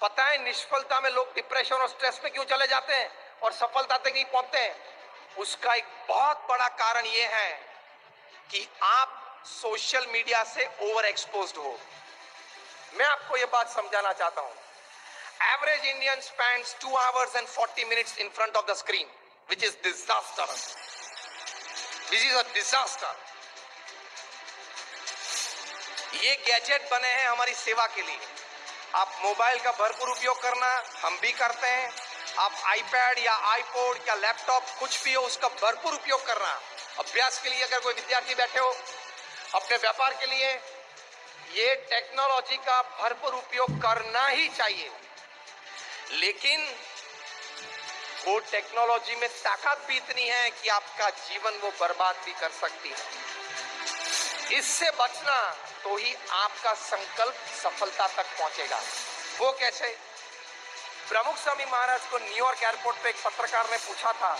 पता है निष्फलता में लोग डिप्रेशन और स्ट्रेस में क्यों चले जाते हैं और सफलता तक नहीं पहुंचते हैं? उसका एक बहुत बड़ा कारण यह है कि आप सोशल मीडिया से ओवर एक्सपोज्ड हो। मैं आपको यह बात समझाना चाहता हूं। Average Indian spends 2 hours and 40 minutes in front of the screen, which is disaster. This is a disaster. ये गैजेट बने हैं हमारी सेवा के लिए। आप मोबाइल का भरपूर उपयोग करना, हम भी करते हैं। आप आईपैड या आईपॉड या लैपटॉप कुछ भी हो उसका भरपूर उपयोग करना। अभ्यास के लिए अगर कोई विद्यार्थी बैठे हो, अपने व्यापार के लिए, ये टेक्नोलॉजी का भरपूर उपयोग करना ही चाहिए। लेकिन वो टेक्नोलॉजी में ताकत भी इतनी है कि आपका जीवन वो बर्बाद भी कर सकती है। इससे बचना तो ही आपका संकल्प सफलता तक पहुंचेगा। वो कैसे? प्रमुख स्वामी महाराज को न्यूयॉर्क एयरपोर्ट पे एक पत्रकार ने पूछा था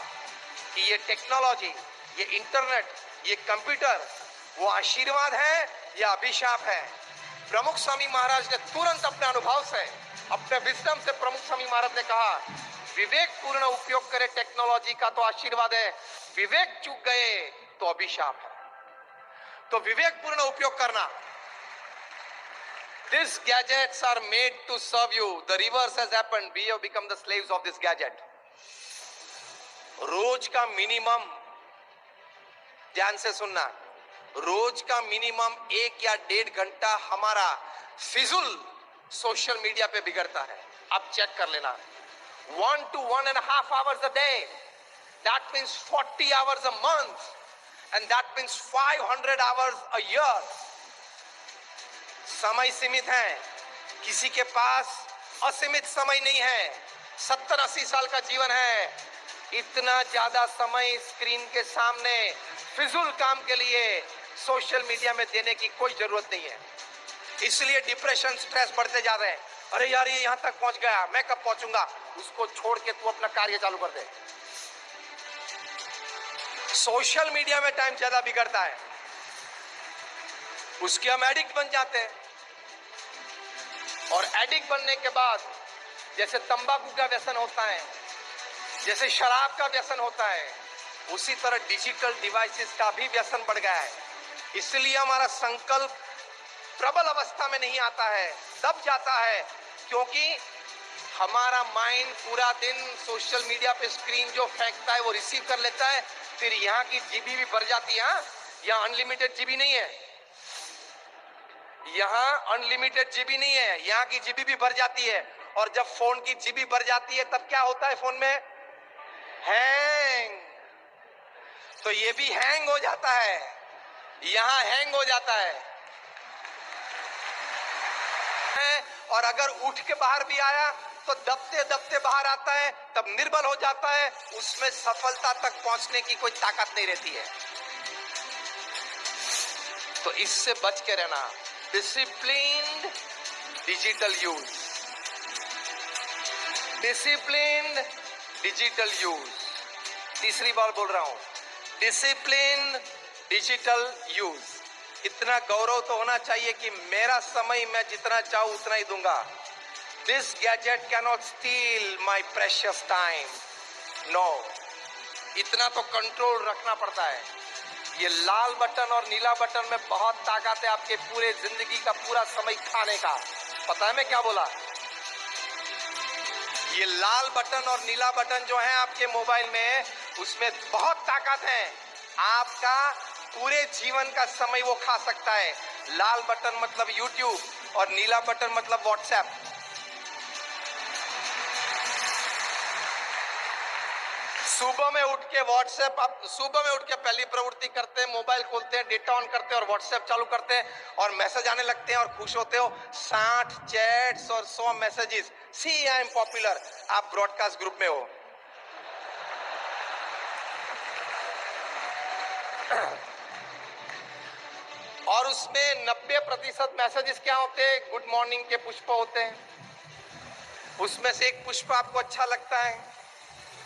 कि ये टेक्नोलॉजी, ये इंटरनेट, ये कंप्यूटर वो आशीर्वाद है या अभिशाप है? प्रमुख स्वामी महाराज ने तुरंत अपने अनुभव से, अपने विजडम से प्रमुख स्वामी महाराज ने कहा, विवेक पूर्ण उपयोग करे टेक्नोलॉजी का तो आशीर्वाद है, विवेक चूक गए तो अभिशाप है। तो विवेक पूर्ण उपयोग करना। These gadgets are made to serve you. The reverse has happened. We have become the slaves of this gadget. रोज का मिनिमम, ध्यान से सुनना, रोज का मिनिमम 1 या 1.5 घंटा हमारा फिजूल सोशल मीडिया पे बिगड़ता है। अब चेक कर लेना। 1 to 1.5 hours a day. That means 40 hours a month. And that means 500 hours a year. समय सीमित है, किसी के पास असीमित समय नहीं है। 70-80 साल का जीवन है। इतना ज्यादा समय स्क्रीन के सामने फिजूल काम के लिए सोशल मीडिया में देने की कोई जरूरत नहीं है। इसलिए डिप्रेशन, स्ट्रेस बढ़ते जा रहे हैं। अरे यार ये यहां तक पहुंच गया, मैं कब पहुंचूंगा? उसको छोड़ के तू अपना कार्य चालू कर दे। सोशल मीडिया में टाइम ज्यादा बिगड़ता है, उसके हम एडिक्ट बन जाते हैं। और एडिक्ट बनने के बाद जैसे तंबाकू का व्यसन होता है, जैसे शराब का व्यसन होता है, उसी तरह डिजिटल डिवाइसेस का भी व्यसन बढ़ गया है। इसलिए हमारा संकल्प प्रबल अवस्था में नहीं आता है, दब जाता है, क्योंकि हमारा माइंड पूरा दिन सोशल मीडिया पे स्क्रीन जो फेंकता है वो रिसीव कर लेता है। फिर यहाँ की जीबी भी भर जाती है। यहाँ अनलिमिटेड जीबी नहीं है, यहाँ अनलिमिटेड जीबी नहीं है, यहाँ की जीबी भी भर जाती है। और जब फोन की जीबी भर जाती है तब क्या होता है फोन में? हैंग। तो ये भी हैंग हो जाता है, यहाँ हैंग हो जाता है। और अगर उठ के बाहर भी आया तो दबते दबते बाहर आता है, तब निर्बल हो जाता है, उसमें सफलता तक पहुंचने की कोई ताकत नहीं रहती है। तो इससे बच के रहना। Disciplined digital use, disciplined digital use. तीसरी बार बोल रहा हूं, डिसिप्लिन्ड डिजिटल यूज। इतना गौरव तो होना चाहिए कि मेरा समय मैं जितना चाहूं उतना ही दूंगा। This gadget cannot steal my precious time. No, इतना तो कंट्रोल रखना पड़ता है। ये लाल बटन और नीला बटन में बहुत ताकत है आपके पूरे जिंदगी का पूरा समय खाने का। पता है मैं क्या बोला? ये लाल बटन और नीला बटन जो है आपके मोबाइल में, उसमें बहुत ताकत है। आपका पूरे जीवन का समय वो खा सकता है। लाल बटन मतलब YouTube और नीला बटन मतलब WhatsApp। सुबह में उठ के WhatsApp, आप सुबह में उठ के पहली प्रवृत्ति करते हैं, मोबाइल खोलते हैं, डेटा ऑन करते हैं और WhatsApp चालू करते हैं और मैसेज आने लगते हैं और खुश होते हो। 60 चैट्स और 100 messages. See I am popular. आप ब्रॉडकास्ट ग्रुप में हो। और उसमें 90% मैसेजेस क्या होते हैं? गुड मॉर्निंग के पुष्प होते हैं। उसमें से एक पुष्प आपको अच्छा लगता है,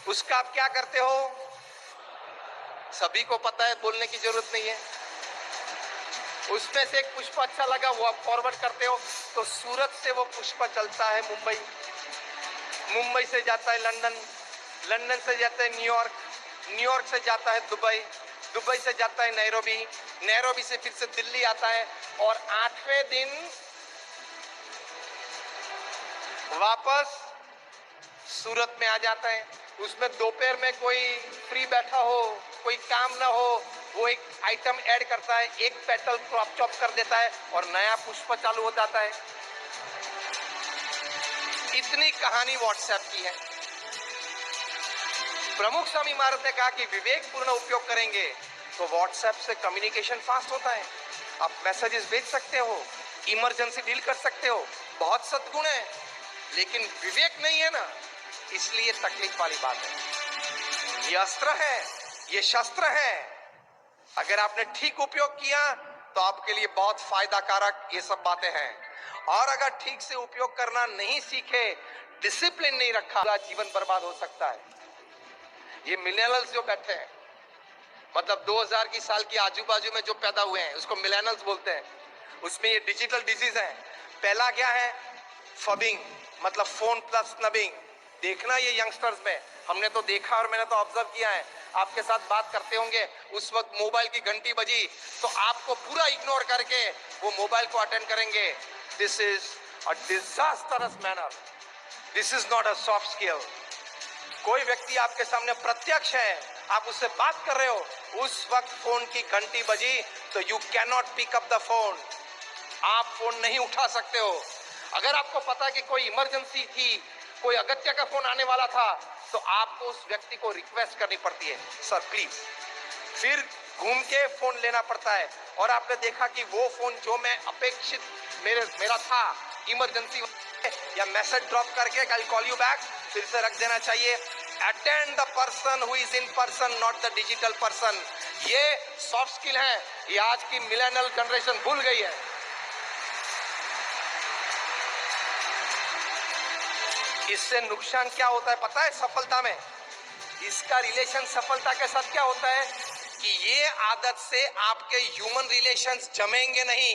उसका आप क्या करते हो? सभी को पता है, बोलने की जरूरत नहीं है। उसमें से एक पुष्प अच्छा लगा, वो आप फॉरवर्ड करते हो, तो सूरत से वो पुष्प चलता है मुंबई, मुंबई से जाता है लंदन, लंदन से जाता है न्यूयॉर्क, न्यूयॉर्क से जाता है दुबई, दुबई से जाता है नैरोबी, नैरोबी से फिर से दिल्ली आता है, और 8वें दिन वापस सूरत में आ जाता है। उसमें दोपहर में कोई फ्री बैठा हो, कोई काम ना हो, वो एक आइटम ऐड करता है, एक पेटल क्रॉप चॉप कर देता है और नया पुष्प चालू हो जाता है। इतनी कहानी व्हाट्सएप की है। प्रमुख स्वामी महाराज ने कहा कि विवेकपूर्ण उपयोग करेंगे तो व्हाट्सएप से कम्युनिकेशन फास्ट होता है, आप मैसेजेस भेज सकते हो, इमरजेंसी डील कर सकते हो, बहुत सद्गुण है, लेकिन विवेक नहीं है ना, इसलिए तकलीफ वाली बात है। ये अस्त्र है, ये शस्त्र है, अगर आपने ठीक उपयोग किया तो आपके लिए बहुत फायदा कारक ये सब बातें हैं, और अगर ठीक से उपयोग करना नहीं सीखे, डिसिप्लिन नहीं रखा, जीवन बर्बाद हो सकता है। ये मिलेनियल्स जो बैठे हैं, मतलब 2000 की साल की आजू बाजू में जो पैदा हुए हैं उसको मिलेनियल्स बोलते हैं, उसमें ये डिजिटल डिजीज है। पहला क्या है? फबिंग, मतलब फोन प्लस नबिंग। देखना ये यंगस्टर्स में, हमने तो देखा और मैंने तो ऑब्जर्व किया है, आपके साथ बात करते होंगे, उस वक्त मोबाइल की घंटी बजी तो आपको पूरा इग्नोर करके वो मोबाइल को अटेंड करेंगे। This is a disastrous manner, this is not a soft skill. कोई व्यक्ति आपके सामने प्रत्यक्ष है, आप उससे बात कर रहे हो, उस वक्त फोन की घंटी बजी तो you can not pick up the phone, आप फोन नहीं उठा सकते हो। अगर आपको पता कि कोई इमरजेंसी थी, कोई अगत्य का फोन आने वाला था, तो आपको उस व्यक्ति को रिक्वेस्ट करनी पड़ती है, सर प्लीज, फिर घूम के फोन लेना पड़ता है। और आपने देखा कि वो फोन जो मैं अपेक्षित मेरा था इमरजेंसी या मैसेज ड्रॉप करके आई कॉल यू बैक, फिर से रख देना चाहिए। Attend the person who is in person, not the digital person. ये सॉफ्ट स्किल है, ये आज की मिलेनियल जनरेशन भूल गई है। इससे नुकसान क्या होता है पता है? सफलता में इसका रिलेशन सफलता के साथ क्या होता है कि ये आदत से आपके ह्यूमन रिलेशंस जमेंगे नहीं,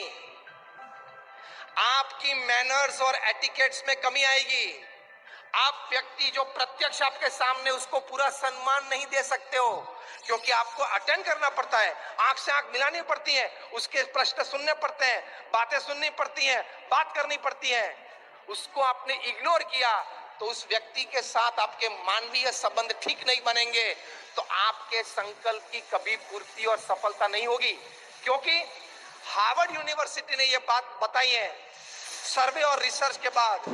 आपकी मैनर्स और एटिकेट्स में कमी आएगी। आप व्यक्ति जो प्रत्यक्ष आपके सामने, उसको पूरा सम्मान नहीं दे सकते हो, क्योंकि आपको अटेंड करना पड़ता है, आंख से आंख मिलानी पड़ती है, उसके प्रश्न सुनने पड़ते हैं, बातें सुननी पड़ती हैं, बात करनी पड़ती है। उसको आपने इग्नोर किया तो उस व्यक्ति के साथ आपके मानवीय संबंध ठीक नहीं बनेंगे, तो आपके संकल्प की कभी पूर्ति और सफलता नहीं होगी। क्योंकि हार्वर्ड यूनिवर्सिटी ने यह बात बताई है, सर्वे और रिसर्च के बाद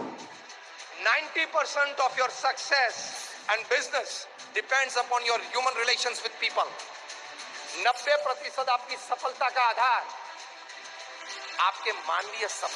90% of your success and business depends upon your human relations with people. 90% आपकी सफलता का आधार आपके मानवीय संबंध